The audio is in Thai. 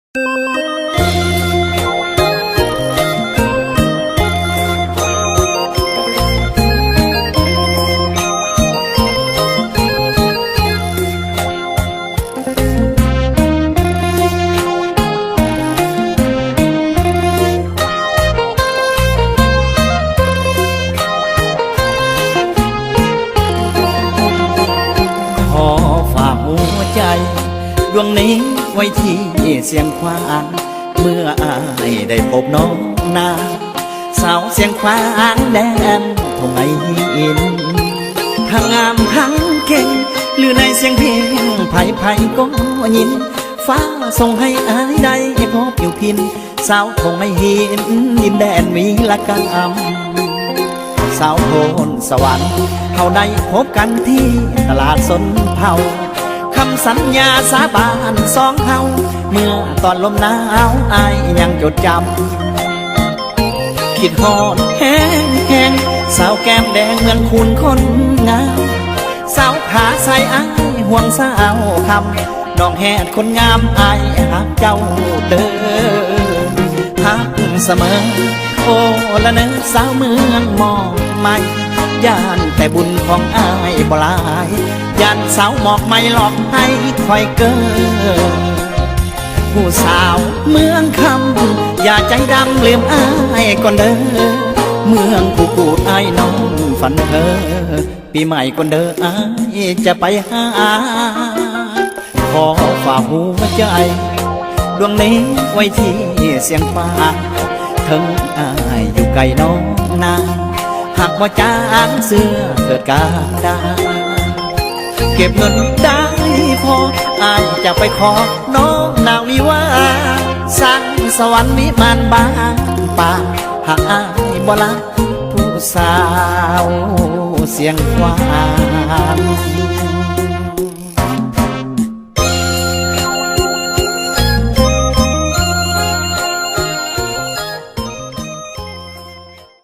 ขอฝากหัวใจดวงนี้ไว้ที่เสียงขวางเมื่ออายได้พบน้องนาสาวเสียงขวางแดนทงไอหินทั้งงามทั้งเก่งหรือในเสียงเพลงไผ่ไผ่ก็ยินฟ้าส่งให้อายได้พบอยู่พินสาวทงไอหินดินแดนวีละกรรมสาวโพนสวรรค์เขาได้พบกันที่ตลาดสนเผาคำสัญญาสาบานสองเฮาเมื่อตอนลมหนาวอายยังจดจำคิดฮอดแห้งแห้งสาวแก้มแดงเหมือนคุณคนงามสาวขาใสอายห่วงสาวคำน้องแหดคนงามอายหักเจ้าเด้อหักเสมอโอ้ละเนอสาวเมืองมองไม่ย่านแต่บุญของอายบ่หลายย่านสาวหมอกไม่หลอกให้คอยเกินผู้สาวเมืองคำอย่าใจดำลืมอายก่อนเด้อเมืองผู้กูดอายน้องฝันเธอปีใหม่ก่อนเด้ออายจะไปหาขอฝากหัวใจดวงนี้ไว้ที่เสียงฟ้าถึงอายอยู่ไกลน้องนาหากว่าจางเสื้อเกิดการดาเก็บเงินได้พออายจะไปขอน้องนางวิวาสร้างสวรรค์วิมานบางป่าหากอายบ่ละผู้สาวเสียงหวาน